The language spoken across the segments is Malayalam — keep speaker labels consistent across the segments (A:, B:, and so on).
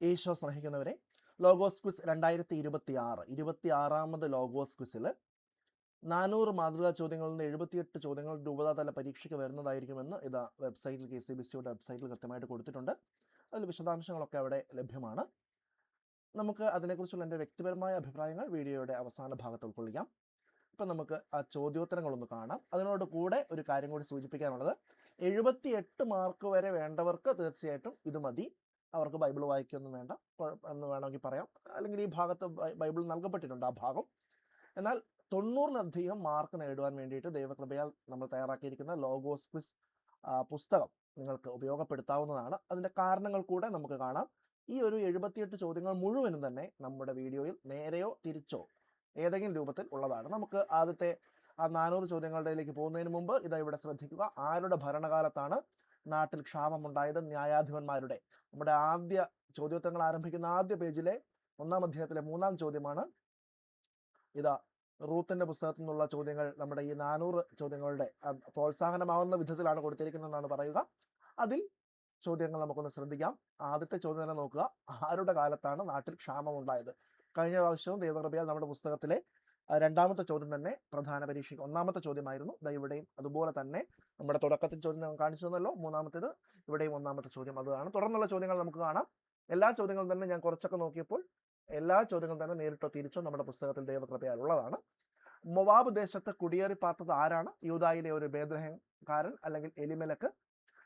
A: ഈശോ സ്നേഹിക്കുന്നവരെ, ലോഗോസ് ക്വിസ് 2026 ലോഗോസ് ക്വിസിൽ 400 മാതൃകാ ചോദ്യങ്ങളിൽ നിന്ന് 78 ചോദ്യങ്ങൾ രൂപതാതല പരീക്ഷയ്ക്ക് വരുന്നതായിരിക്കുമെന്ന് ഇതാ വെബ്സൈറ്റിൽ KCBCയുടെ വെബ്സൈറ്റിൽ കൃത്യമായിട്ട് കൊടുത്തിട്ടുണ്ട്. അതിൽ വിശദാംശങ്ങളൊക്കെ അവിടെ ലഭ്യമാണ്. നമുക്ക് അതിനെക്കുറിച്ചുള്ള എൻ്റെ വ്യക്തിപരമായ അഭിപ്രായങ്ങൾ വീഡിയോയുടെ അവസാന ഭാഗത്ത് ഉൾക്കൊള്ളിക്കാം. ഇപ്പം നമുക്ക് ആ ചോദ്യോത്തരങ്ങളൊന്ന് കാണാം. അതിനോട് കൂടെ ഒരു കാര്യം കൂടി സൂചിപ്പിക്കാനുള്ളത്, 78 മാർക്ക് വരെ വേണ്ടവർക്ക് തീർച്ചയായിട്ടും ഇത് മതി. അവർക്ക് ബൈബിൾ വായിക്കൊന്നും വേണ്ട എന്ന് വേണമെങ്കിൽ പറയാം. അല്ലെങ്കിൽ ഈ ഭാഗത്ത് ബൈബിൾ നൽകപ്പെട്ടിട്ടുണ്ട് ആ ഭാഗം. എന്നാൽ 90-ലധികം മാർക്ക് നേടുവാൻ വേണ്ടിയിട്ട് ദൈവകൃപയാൽ നമ്മൾ തയ്യാറാക്കിയിരിക്കുന്ന ലോഗോസ് ക്വിസ് പുസ്തകം നിങ്ങൾക്ക് ഉപയോഗപ്പെടുത്താവുന്നതാണ്. അതിൻ്റെ കാരണങ്ങൾ കൂടെ നമുക്ക് കാണാം. ഈ ഒരു 78 ചോദ്യങ്ങൾ മുഴുവനും തന്നെ നമ്മുടെ വീഡിയോയിൽ നേരെയോ തിരിച്ചോ ഏതെങ്കിലും രൂപത്തിൽ ഉള്ളതാണ്. നമുക്ക് ആദ്യത്തെ ആ 400 ചോദ്യങ്ങളിലേക്ക് പോകുന്നതിന് മുമ്പ് ഇതാ ഇവിടെ ശ്രദ്ധിക്കുക. ആരുടെ ഭരണകാലത്താണ് നാട്ടിൽ ക്ഷാമമുണ്ടായത്? ന്യായാധിപന്മാരുടെ. നമ്മുടെ ആദ്യ ചോദ്യോത്തരങ്ങൾ ആരംഭിക്കുന്ന ആദ്യ പേജിലെ 1-ാം അധ്യായത്തിലെ 3-ാം ചോദ്യമാണ്. ഇതാ റൂത്തിന്റെ പുസ്തകത്തിൽ നിന്നുള്ള ചോദ്യങ്ങൾ നമ്മുടെ ഈ 400 ചോദ്യങ്ങളുടെ പ്രോത്സാഹനമാവുന്ന വിധത്തിലാണ് കൊടുത്തിരിക്കുന്നതെന്നാണ് പറയുക. അതിൽ ചോദ്യങ്ങൾ നമുക്കൊന്ന് ശ്രദ്ധിക്കാം. ആദ്യത്തെ ചോദ്യം തന്നെ നോക്കുക. ആരുടെ കാലത്താണ് നാട്ടിൽ ക്ഷാമമുണ്ടായത്? കഴിഞ്ഞ പ്രാവശ്യവും ദൈവകൃപയാൽ നമ്മുടെ പുസ്തകത്തിലെ 2-ാമത്തെ ചോദ്യം തന്നെ പ്രധാന പരീക്ഷയ്ക്ക് 1-ാമത്തെ ചോദ്യമായിരുന്നു. ഇവിടെയും അതുപോലെ തന്നെ നമ്മുടെ തുടക്കത്തിൽ ചോദ്യം കാണിച്ചു തന്നല്ലോ. 3-ാമത്തേത് ഇവിടെയും 1-ാമത്തെ ചോദ്യം അതാണ്. തുടർന്നുള്ള ചോദ്യങ്ങൾ നമുക്ക് കാണാം. എല്ലാ ചോദ്യങ്ങളും തന്നെ ഞാൻ കുറച്ചൊക്കെ നോക്കിയപ്പോൾ എല്ലാ ചോദ്യങ്ങളും തന്നെ നേരിട്ടോ തിരിച്ചോ നമ്മുടെ പുസ്തകത്തിൽ ദൈവകൃപയാൽ ഉള്ളതാണ്. മൊവാബ് ദേശത്ത് കുടിയേറി പാർത്തത് ആരാണ്? യൂദായിലെ ഒരു ബേത്ലഹേംകാരൻ അല്ലെങ്കിൽ എലിമെലക്ക്.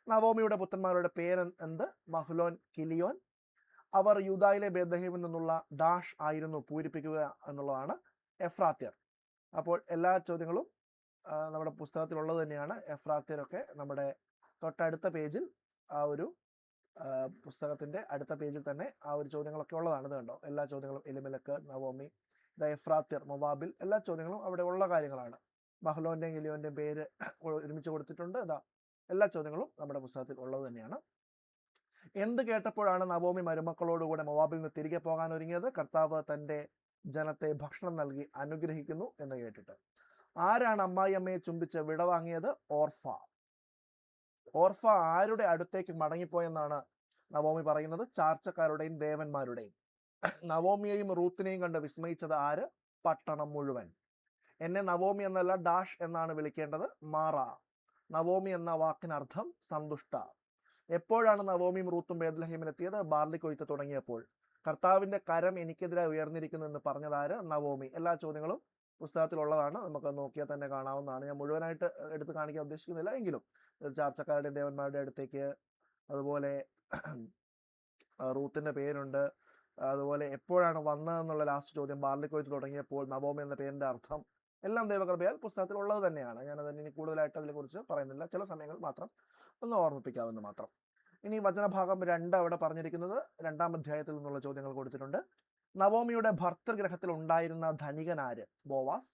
A: നവോമിയുടെ പുത്രന്മാരുടെ പേര് എന്ത്? മഹ്ലോൻ, കിലിയോൻ. അവർ യൂദായിലെ ബേത്ലഹേമിൽ നിന്നുള്ള ഡാഷ് ആയിരുന്നു പൂരിപ്പിക്കുക എന്നുള്ളതാണ്. എഫ്രാത്യർ. അപ്പോൾ എല്ലാ ചോദ്യങ്ങളും നമ്മുടെ പുസ്തകത്തിലുള്ളത് തന്നെയാണ്. എഫ്രാത്യരൊക്കെ നമ്മുടെ തൊട്ടടുത്ത പേജിൽ ആ ഒരു പുസ്തകത്തിന്റെ അടുത്ത പേജിൽ തന്നെ ആ ഒരു ചോദ്യങ്ങളൊക്കെ ഉള്ളതാണ്. ഇത് കണ്ടോ, എല്ലാ ചോദ്യങ്ങളും എലിമെലക്ക്, നവോമി, എഫ്രാത്യർ, മൊവാബിൽ, എല്ലാ ചോദ്യങ്ങളും അവിടെ ഉള്ള കാര്യങ്ങളാണ്. മഹ്ലോന്റെയും കിലിയോന്റെയും പേര് ഒരുമിച്ച് കൊടുത്തിട്ടുണ്ട്. എല്ലാ ചോദ്യങ്ങളും നമ്മുടെ പുസ്തകത്തിൽ ഉള്ളത് തന്നെയാണ്. എന്ത് കേട്ടപ്പോഴാണ് നവോമി മരുമക്കളോടുകൂടെ മൊവാബിൽ നിന്ന് തിരികെ പോകാൻ ഒരുങ്ങിയത്? കർത്താവ് തന്റെ ജനത്തെ ഭക്ഷണം നൽകി അനുഗ്രഹിക്കുന്നു എന്ന് കേട്ടിട്ട്. ആരാണ് അമ്മായി അമ്മയെ ചുംബിച്ച് വിടവാങ്ങിയത്? ഓർഫ. ഓർഫ ആരുടെ അടുത്തേക്ക് മടങ്ങിപ്പോയെന്നാണ് നവോമി പറയുന്നത്? ചാർച്ചക്കാരുടെയും ദേവന്മാരുടെയും. നവോമിയെയും റൂത്തിനെയും കണ്ട് വിസ്മയിച്ചത് ആര്? പട്ടണം മുഴുവൻ. എന്നെ നവോമി എന്നല്ല ഡാഷ് എന്നാണ് വിളിക്കേണ്ടത്. മാറ. നവോമി എന്ന വാക്കിനർത്ഥം സന്തുഷ്ട. എപ്പോഴാണ് നവോമിയും റൂത്തും ബേത്ലഹേമിലെത്തിയത്? ബാർലി കൊയ്ത്ത് തുടങ്ങിയപ്പോൾ. കർത്താവിന്റെ കരം എനിക്കെതിരെ ഉയർന്നിരിക്കുന്നു എന്ന് പറഞ്ഞതാര്? നവോമി. എല്ലാ ചോദ്യങ്ങളും പുസ്തകത്തിലുള്ളതാണ്. നമുക്ക് നോക്കിയാൽ തന്നെ കാണാവുന്നതാണ്. ഞാൻ മുഴുവനായിട്ട് എടുത്ത് കാണിക്കാൻ ഉദ്ദേശിക്കുന്നില്ല. എങ്കിലും ചാർച്ചക്കാരുടെയും ദേവന്മാരുടെ അടുത്തേക്ക്, അതുപോലെ റൂത്തിന്റെ പേരുണ്ട്, അതുപോലെ എപ്പോഴാണ് വന്നതെന്നുള്ള ലാസ്റ്റ് ചോദ്യം, ബാർലി കൊയ്ത്ത് തുടങ്ങിയപ്പോൾ, നവോമി എന്ന പേരിന്റെ അർത്ഥം, എല്ലാം ദൈവകൃപയാൽ പുസ്തകത്തിൽ ഉള്ളത് തന്നെയാണ്. ഞാനതിന് ഇനി കൂടുതലായിട്ട് അതിനെക്കുറിച്ച് പറയുന്നില്ല. ചില സമയങ്ങൾ മാത്രം ഒന്ന് ഓർമ്മിപ്പിക്കാമെന്ന് മാത്രം. ഇനി വചനഭാഗം 2 അവിടെ പറഞ്ഞിരിക്കുന്നത് 2-ാം അധ്യായത്തിൽ നിന്നുള്ള ചോദ്യങ്ങൾ കൊടുത്തിട്ടുണ്ട്. നവോമിയുടെ ഭർതൃഗ്രഹത്തിൽ ഉണ്ടായിരുന്ന ധനികനാര്? ബോവാസ്.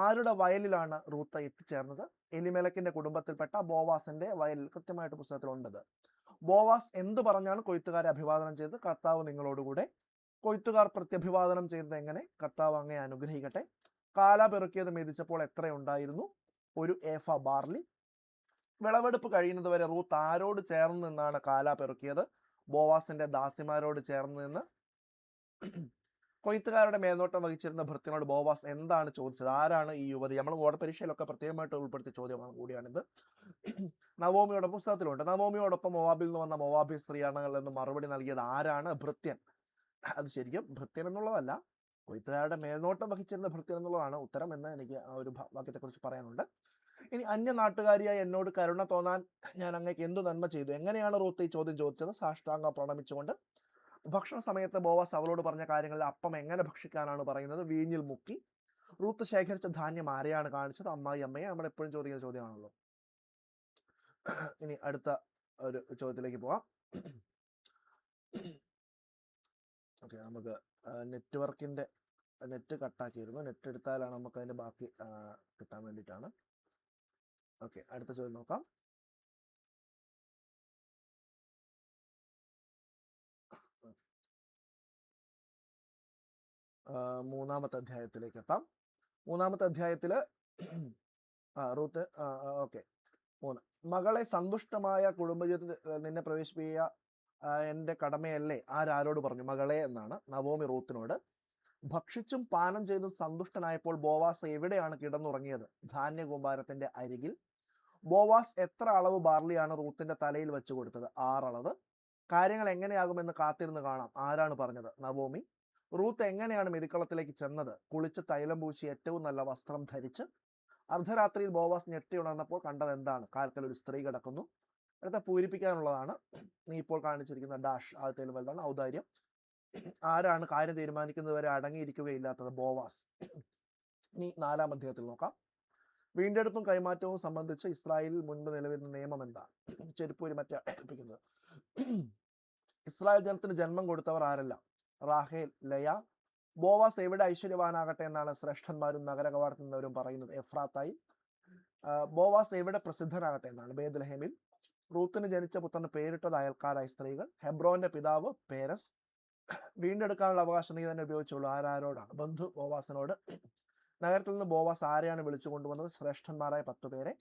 A: ആരുടെ വയലിലാണ് റൂത്ത് എത്തിച്ചേർന്നത്? എലിമെലക്കിന്റെ കുടുംബത്തിൽപ്പെട്ട ബോവാസിന്റെ വയലിൽ. കൃത്യമായിട്ട് പുസ്തകത്തിലുണ്ടത്. ബോവാസ് എന്തു പറഞ്ഞാണ് കൊയ്ത്തുകാരെ അഭിവാദനം ചെയ്തത്? കർത്താവ് നിങ്ങളോടുകൂടെ. കൊയ്ത്തുകാർ പ്രത്യഭിവാദനം ചെയ്തത് എങ്ങനെ? കർത്താവ് അങ്ങയെ അനുഗ്രഹിക്കട്ടെ. കാല പെറുക്കിയത് മെതിച്ചപ്പോൾ എത്ര ഉണ്ടായിരുന്നു? 1 ഏഫ ബാർലി. വിളവെടുപ്പ് കഴിയുന്നത് വരെ റൂത്ത് ആരോട് ചേർന്ന് നിന്നാണ് കാല പെറുക്കിയത്? ബോവാസിന്റെ ദാസിമാരോട് ചേർന്ന് നിന്ന്. കൊയ്ത്തുകാരുടെ മേൽനോട്ടം വഹിച്ചിരുന്ന ഭൃത്യനോട് ബോവാസ് എന്താണ് ചോദിച്ചത്? ആരാണ് ഈ യുവതി? നമ്മൾ ബോർഡ് പരീക്ഷയിലൊക്കെ പ്രത്യേകമായിട്ട് ഉൾപ്പെടുത്തിയ ചോദ്യമാണ് കൂടിയാണിത്. നവോമിയുടെ പുസ്തകത്തിലുണ്ട്. നവോമിയോടൊപ്പം മൊവാബിൽ നിന്ന് വന്ന മൊവാബി സ്ത്രീയാണ് എന്ന് മറുപടി നൽകിയത് ആരാണ്? ഭൃത്യൻ. അത് ശരിക്കും ഭൃത്യൻ എന്നുള്ളതല്ല, കൊയ്ത്തുകാരുടെ മേൽനോട്ടം വഹിച്ചിരുന്ന ഭൃത്യൻ എന്നുള്ളതാണ് ഉത്തരം എന്ന് എനിക്ക് ആ ഒരു വാക്യത്തെക്കുറിച്ച് പറയാനുണ്ട്. ഇനി അന്യനാട്ടുകാരിയായി എന്നോട് കരുണ തോന്നാൻ ഞാൻ അങ്ങേക്ക് എന്തു നന്മ ചെയ്തു? എങ്ങനെയാണ് റൂത്ത് ഈ ചോദ്യം ചോദിച്ചത്? സാഷ്ടാംഗം പ്രണമിച്ചുകൊണ്ട്. ഭക്ഷണ സമയത്ത് ബോവാസ് അവളോട് പറഞ്ഞ കാര്യങ്ങളിൽ അപ്പം എങ്ങനെ ഭക്ഷിക്കാനാണ് പറയുന്നത്? വീഞ്ഞിൽ മുക്കി. റൂത്ത് ശേഖരിച്ച ധാന്യം ആരെയാണ് കാണിച്ചത്? അമ്മായി അമ്മയെ. നമ്മൾ എപ്പോഴും ചോദിക്കുന്ന ചോദ്യമാണല്ലോ. ഇനി അടുത്ത ഒരു ചോദ്യത്തിലേക്ക് പോവാം. ഓക്കെ, നമുക്ക് നെറ്റ്വർക്കിന്റെ നെറ്റ് കട്ടാക്കിയിരുന്നു. നെറ്റ് എടുത്താലാണ് നമുക്ക് അതിന്റെ ബാക്കി കിട്ടാൻ വേണ്ടിയിട്ടാണ്. ഓക്കെ, അടുത്ത ചോദ്യം നോക്കാം. മൂന്നാമത്തെ അധ്യായത്തിലേക്ക് എത്താം. മൂന്നാമത്തെ അധ്യായത്തില് റൂത്ത് ഓക്കെ 3. മകളെ സന്തുഷ്ടമായ കുടുംബജീവിതത്തിൽ നിന്നെ പ്രവേശിപ്പിക്കുക എൻ്റെ കടമയല്ലേ, ആരാരോട് പറഞ്ഞു, മകളെ എന്നാണ് നവോമി റൂത്തിനോട്. ഭക്ഷിച്ചും പാനം ചെയ്തും സന്തുഷ്ടനായപ്പോൾ ബോവാസ് എവിടെയാണ് കിടന്നുറങ്ങിയത്? ധാന്യകൂമ്പാരത്തിന്റെ അരികിൽ. ബോവാസ് എത്ര അളവ് ബാർലിയാണ് റൂത്തിന്റെ തലയിൽ വെച്ചു കൊടുത്തത്? 6 അളവ്. കാര്യങ്ങൾ എങ്ങനെയാകുമെന്ന് കാത്തിരുന്ന് കാണാം. ആരാണ് പറഞ്ഞത്? നവോമി. റൂത്ത് എങ്ങനെയാണ് മെതിക്കളത്തിലേക്ക് ചെന്നത്? കുളിച്ച് തൈലം പൂശി ഏറ്റവും നല്ല വസ്ത്രം ധരിച്ച്. അർദ്ധരാത്രിയിൽ ബോവാസ് ഞെട്ടി ഉണർന്നപ്പോൾ കണ്ടത് എന്താണ്? കാൽക്കൽ ഒരു സ്ത്രീ കിടക്കുന്നു. അടുത്ത പൂരിപ്പിക്കാനുള്ളതാണ്. നീ ഇപ്പോൾ കാണിച്ചിരിക്കുന്ന ഡാഷ് ആദ്യത്തേലും വലുതാണ്. ഔദാര്യം. ആരാണ് കാര്യം തീരുമാനിക്കുന്നത് വരെ അടങ്ങിയിരിക്കുകയില്ലാത്തത്? ബോവാസ്. ഇനി 4-ാം അധ്യായത്തിൽ നോക്കാം. വീണ്ടെടുപ്പും കൈമാറ്റവും സംബന്ധിച്ച് ഇസ്രായേലിൽ മുൻപ് നിലവിലുള്ള നിയമം എന്താണ്? ചെരുപ്പൂരി മറ്റേ ഏൽപ്പിക്കുന്നത്. ഇസ്രായേൽ ജനത്തിന് ജന്മം കൊടുത്തവർ ആരെല്ലാം? റാഹേൽ, ലയ. ബോവാസ് എവിടെ ഐശ്വര്യവാനാകട്ടെ എന്നാണ് ശ്രേഷ്ഠന്മാരും നഗര കവാടത്തിൽ നിന്നവരും പറയുന്നത്? എഫ്രാത്തായി. ബോവാസ് എവിടെ പ്രസിദ്ധനാകട്ടെ എന്നാണ്? ബേത്ലഹേമിൽ. റൂത്തിന് ജനിച്ച പുത്രന് പേരിട്ടത് അയൽക്കാരായ സ്ത്രീകൾ. ഹെബ്രോന്റെ പിതാവ് പേരസ്. വീണ്ടെടുക്കാനുള്ള അവകാശം നീ തന്നെ ഉപയോഗിച്ചുള്ളൂ. ആരാരോടാണ്? ബന്ധു ബോവാസിനോട്. നഗരത്തിൽ നിന്ന് ബോവാസ് ആരെയാണ് വിളിച്ചു കൊണ്ടുവന്നത്? ശ്രേഷ്ഠന്മാരായ 10 പേരെ.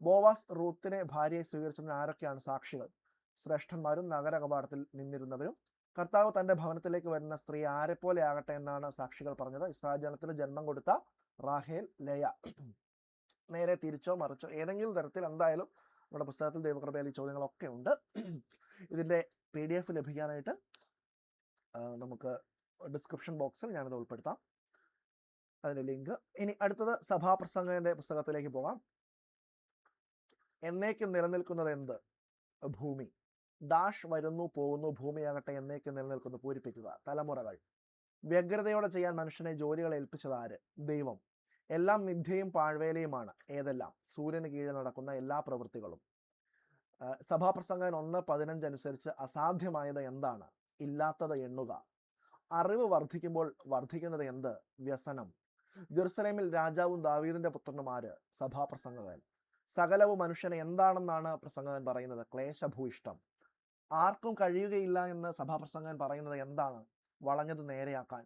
A: ബോവാസ് റൂത്തിനെ ഭാര്യയെ സ്വീകരിച്ചതിന് ആരൊക്കെയാണ് സാക്ഷികൾ? ശ്രേഷ്ഠന്മാരും നഗര കവാടത്തിൽ നിന്നിരുന്നവരും. കർത്താവ് തന്റെ ഭവനത്തിലേക്ക് വരുന്ന സ്ത്രീ ആരെപ്പോലെ ആകട്ടെ എന്നാണ് സാക്ഷികൾ പറഞ്ഞത്? ഇസ്രായേൽ ജനത്തിന് ജന്മം കൊടുത്ത റാഹേൽ, ലയ. നേരെ തിരിച്ചോ മറിച്ചോ ഏതെങ്കിലും തരത്തിൽ എന്തായാലും നമ്മുടെ പുസ്തകത്തിൽ ദൈവകൃപയിൽ ഈ ചോദ്യങ്ങളൊക്കെ ഉണ്ട്. ഇതിന്റെ PDF ലഭിക്കാനായിട്ട് നമുക്ക് ഡിസ്ക്രിപ്ഷൻ ബോക്സിൽ ഞാനത് ഉൾപ്പെടുത്താം, അതിന്റെ ലിങ്ക്. ഇനി അടുത്തത് സഭാപ്രസംഗന്റെ പുസ്തകത്തിലേക്ക് പോകാം. എന്നേക്കും നിലനിൽക്കുന്നത് എന്ത്? ഭൂമി. ഡാഷ് വരുന്നു പോകുന്നു, ഭൂമിയാകട്ടെ എന്നേക്കും നിലനിൽക്കുന്നു. പൂരിപ്പിക്കുക. തലമുറകൾ. വ്യഗ്രതയോടെ ചെയ്യാൻ മനുഷ്യനെ ജോലികൾ ഏൽപ്പിച്ചത് ആര്? ദൈവം. എല്ലാം മിഥ്യയും പാഴ്വേലയുമാണ്. ഏതെല്ലാം? സൂര്യന് കീഴിൽ നടക്കുന്ന എല്ലാ പ്രവൃത്തികളും. സഭാപ്രസംഗൻ 1:15 അനുസരിച്ച് അസാധ്യമായത് എന്താണ്? ഇല്ലാത്തത് എണ്ണുക. അറിവ് വർദ്ധിക്കുമ്പോൾ വർദ്ധിക്കുന്നത് എന്ത്? വ്യസനം. ജെറുസലേമിൽ രാജാവും ദാവീദിന്റെ പുത്രനുമാര്? സഭാപ്രസംഗകൻ. സകലവും മനുഷ്യന് എന്താണെന്നാണ് പ്രസംഗകൻ പറയുന്നത്? ക്ലേശഭൂയിഷ്ടം. ആർക്കും കഴിയുകയില്ല എന്ന് സഭാപ്രസംഗകൻ പറയുന്നത് എന്താണ്? വളഞ്ഞത് നേരെയാക്കാൻ.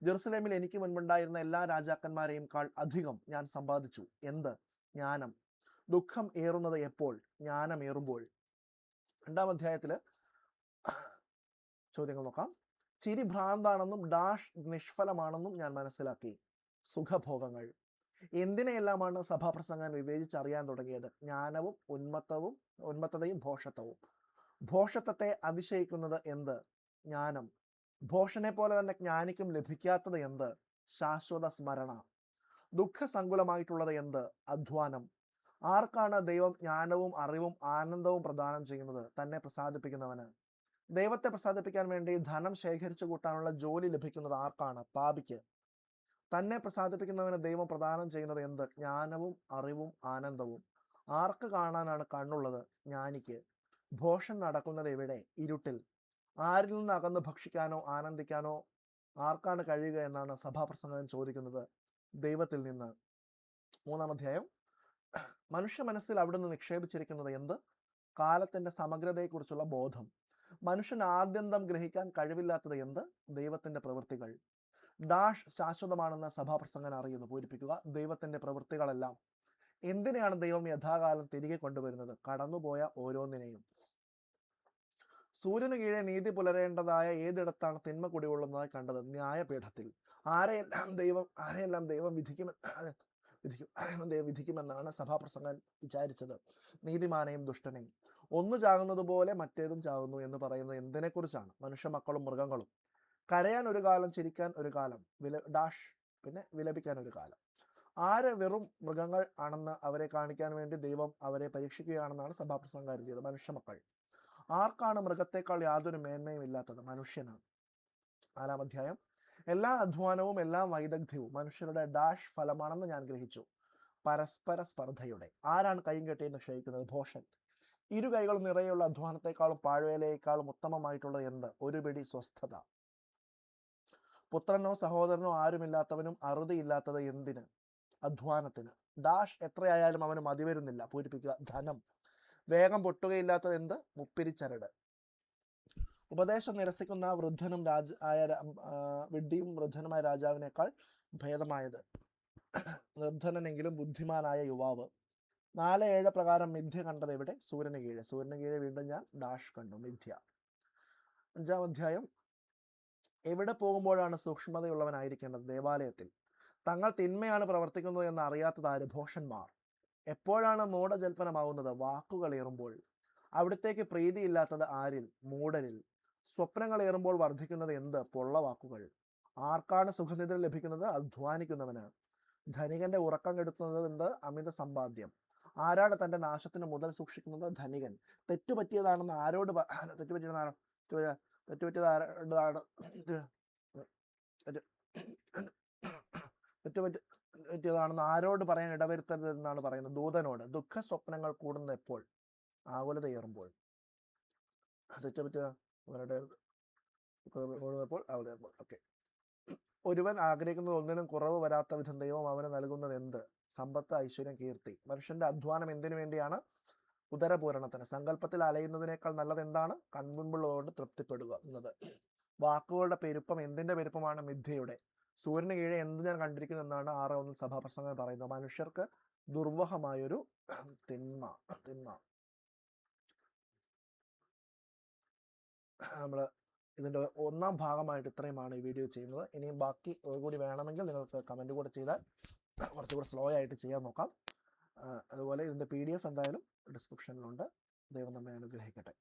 A: ജെറുസലേമിൽ എനിക്ക് മുൻപുണ്ടായിരുന്ന എല്ലാ രാജാക്കന്മാരെയും അധികം ഞാൻ സമ്പാദിച്ചു. എന്ത്? ജ്ഞാനം. ദുഃഖം ഏറുന്നത് എപ്പോൾ? ജ്ഞാനം ഏറുമ്പോൾ. 2-ാം അധ്യായത്തില് ചോദ്യങ്ങൾ നോക്കാം. ചിരി ഭ്രാന്താണെന്നും ഡാഷ് നിഷ്ഫലമാണെന്നും ഞാൻ മനസ്സിലാക്കി. സുഖഭോഗങ്ങൾ. എന്തിനെയെല്ലാമാണ് സഭാപ്രസംഗൻ വിവേചിച്ചറിയാൻ തുടങ്ങിയത്? ജ്ഞാനവും ഉന്മത്തതയും ഭോഷത്വവും. ഭോഷത്വത്തെ അതിശയിക്കുന്നത് എന്ത്? ജ്ഞാനം. ഭോഷനെ പോലെ തന്നെ ജ്ഞാനിക്കും ലഭിക്കാത്തത് എന്ത്? ശാശ്വത സ്മരണ. ദുഃഖസങ്കുലമായിട്ടുള്ളത് എന്ത്? അധ്വാനം. ആർക്കാണ് ദൈവം ജ്ഞാനവും അറിവും ആനന്ദവും പ്രദാനം ചെയ്യുന്നത്? തന്നെ പ്രസാദിപ്പിക്കുന്നവന്. ദൈവത്തെ പ്രസാദിപ്പിക്കാൻ വേണ്ടി ധനം ശേഖരിച്ചു കൂട്ടാനുള്ള ജോലി ലഭിക്കുന്നത് ആർക്കാണ്? പാപിക്ക്. തന്നെ പ്രസാദിപ്പിക്കുന്നവന് ദൈവം പ്രദാനം ചെയ്യുന്നത് എന്ത്? ജ്ഞാനവും അറിവും ആനന്ദവും. ആർക്ക് കാണാനാണ് കണ്ണുള്ളത്? ജ്ഞാനിക്ക്. ഭോഷൻ നടക്കുന്നത് എവിടെ? ഇരുട്ടിൽ. ആരിൽ നിന്ന് അകന്ന് ഭക്ഷിക്കാനോ ആനന്ദിക്കാനോ ആർക്കാണ് കഴിയുക എന്നാണ് സഭാപ്രസംഗൻ ചോദിക്കുന്നത്? ദൈവത്തിൽ നിന്ന്. 3-ാം അധ്യായം. മനുഷ്യ മനസ്സിൽ അവിടുന്ന് നിക്ഷേപിച്ചിരിക്കുന്നത് എന്ത്? കാലത്തിന്റെ സമഗ്രതയെക്കുറിച്ചുള്ള ബോധം. മനുഷ്യൻ ആദ്യന്തം ഗ്രഹിക്കാൻ കഴിവില്ലാത്തത് എന്ത്? ദൈവത്തിന്റെ പ്രവൃത്തികൾ. ഡാഷ് ശാശ്വതമാണെന്ന് സഭാപ്രസംഗൻ അറിയുന്നു. പൂരിപ്പിക്കുക. ദൈവത്തിന്റെ പ്രവൃത്തികളെല്ലാം. എന്തിനെയാണ് ദൈവം യഥാകാലം തിരികെ കൊണ്ടുവരുന്നത്? കടന്നുപോയ ഓരോന്നിനെയും. സൂര്യന് കീഴെ നീതി പുലരേണ്ടതായ ഏതിടത്താണ് തിന്മ കുടികൊള്ളുന്നതായി കണ്ടത്? ന്യായപീഠത്തിൽ. ആരെയെല്ലാം ദൈവം വിധിക്കുമെന്നാണ് സഭാപ്രസംഗൻ വിചാരിച്ചത്? നീതിമാനെയും ദുഷ്ടനെയും. ഒന്ന് ചാകുന്നത് പോലെ മറ്റേതും ചാകുന്നു എന്ന് പറയുന്നത് എന്തിനെക്കുറിച്ചാണ്? മനുഷ്യ മക്കളും മൃഗങ്ങളും. കരയാൻ ഒരു കാലം, ചിരിക്കാൻ ഒരു കാലം, വിലപിക്കാൻ ഒരു കാലം. ആര് വെറും മൃഗങ്ങൾ ആണെന്ന് അവരെ കാണിക്കാൻ വേണ്ടി ദൈവം അവരെ പരീക്ഷിക്കുകയാണെന്നാണ് സഭാപ്രസംഗം കരുതിയത്? മനുഷ്യമക്കൾ. ആർക്കാണ് മൃഗത്തെക്കാൾ യാതൊരു മേന്മയും ഇല്ലാത്തത്? മനുഷ്യനാണ്. 4-ാം അധ്യായം. എല്ലാ അധ്വാനവും എല്ലാ വൈദഗ്ധ്യവും മനുഷ്യരുടെ ഡാഷ് ഫലമാണെന്ന് ഞാൻ ഗ്രഹിച്ചു. പരസ്പര സ്പർദ്ധയുടെ. ആരാണ് കൈയും കെട്ടിയെന്ന് ക്ഷയിക്കുന്നത്? ഭോഷൻ. ഇരു കൈകൾ നിറയെയുള്ള അധ്വാനത്തെക്കാളും പാഴ്വേലയേക്കാളും ഉത്തമമായിട്ടുള്ളത് എന്ത്? ഒരു പിടി സ്വസ്ഥത. പുത്രനോ സഹോദരനോ ആരുമില്ലാത്തവനും അറുതിയില്ലാത്തത് എന്തിന്? അധ്വാനത്തിന്. ഡാഷ് എത്രയായാലും അവന് മതി വരുന്നില്ല. പൂരിപ്പിക്കുക. ധനം. വേഗം പൊട്ടുകയില്ലാത്തത് എന്ത്? മുപ്പിരിച്ചരട്. ഉപദേശം നിരസിക്കുന്ന വിഡ്ഢിയും വൃദ്ധനുമായ രാജാവിനേക്കാൾ ഭേദമായത്? നിർധനനെങ്കിലും ബുദ്ധിമാനായ യുവാവ്. 4:7 പ്രകാരം മിഥ്യ കണ്ടത് എവിടെ? സൂര്യന് കീഴെ. സൂര്യന് കീഴെ വീണ്ടും ഞാൻ ഡാഷ് കണ്ടു. മിഥ്യ. 5-ാം അധ്യായം, എവിടെ പോകുമ്പോഴാണ് സൂക്ഷ്മതയുള്ളവനായിരിക്കേണ്ടത്? ദേവാലയത്തിൽ. തങ്ങൾ തിന്മയാണ് പ്രവർത്തിക്കുന്നത് എന്ന് അറിയാത്തതാര്? ഭോഷന്മാർ. എപ്പോഴാണ് മൂഢജൽപ്പനമാവുന്നത്? വാക്കുകളേറുമ്പോൾ. അവിടത്തേക്ക് പ്രീതിയില്ലാത്തത് ആരിൽ? മൂഢരിൽ. സ്വപ്നങ്ങളേറുമ്പോൾ വർദ്ധിക്കുന്നത് എന്ത്? പൊള്ളവാക്കുകൾ. ആർക്കാണ് സുഖനിദ്ര ലഭിക്കുന്നത്? അധ്വാനിക്കുന്നവന്. ധനികന്റെ ഉറക്കം കെടുത്തുന്നത് എന്ത്? അമിത സമ്പാദ്യം. ആരാണ് തന്റെ നാശത്തിന് മുതൽ സൂക്ഷിക്കുന്നത്? ധനികൻ. തെറ്റുപറ്റിയതാണെന്ന് ആരോട് തെറ്റുപറ്റിയതാണെന്ന് ആരോട് പറയാൻ ഇടവരുത്തരുത് എന്നാണ് പറയുന്നത്? ദൂതനോട്. ദുഃഖ സ്വപ്നങ്ങൾ കൂടുന്നത് എപ്പോൾ? ആകുലതയേറുമ്പോൾ. ഓക്കെ. ഒരുവൻ ആഗ്രഹിക്കുന്നത് ഒന്നിനും കുറവ് വരാത്ത വിധം ദൈവം അവന് നൽകുന്നത് എന്ത്? സമ്പത്ത്, ഐശ്വര്യം, കീർത്തി. മനുഷ്യന്റെ അധ്വാനം എന്തിനു വേണ്ടിയാണ്? ഉദരപൂരണത്തിന്. സങ്കല്പത്തിൽ അലയുന്നതിനേക്കാൾ നല്ലത് എന്താണ്? കൺമുൻപുള്ളതുകൊണ്ട് തൃപ്തിപ്പെടുക എന്നത്. വാക്കുകളുടെ പെരുപ്പം എന്തിന്റെ പെരുപ്പമാണ്? മിഥ്യയുടെ. സൂര്യന് കീഴെ എന്ത് ഞാൻ കണ്ടിരിക്കുന്നു എന്നാണ് 6:1 സഭാപ്രസംഗം പറയുന്നത്? മനുഷ്യർക്ക് ദുർവഹമായൊരു തിന്മ. നമ്മൾ ഇതിൻ്റെ 1ാം ഭാഗമായിട്ട് ഇത്രയുമാണ് ഈ വീഡിയോ ചെയ്യുന്നത്. ഇനിയും ബാക്കി കൂടി വേണമെങ്കിൽ നിങ്ങൾക്ക് കമൻറ്റ് കൂടെ ചെയ്താൽ കുറച്ചുകൂടെ സ്ലോ ആയിട്ട് ചെയ്യാൻ നോക്കാം. അതുപോലെ ഇതിൻ്റെ PDF എന്തായാലും ഡിസ്ക്രിപ്ഷനിലുണ്ട്. ദൈവം നമ്മെ അനുഗ്രഹിക്കട്ടെ.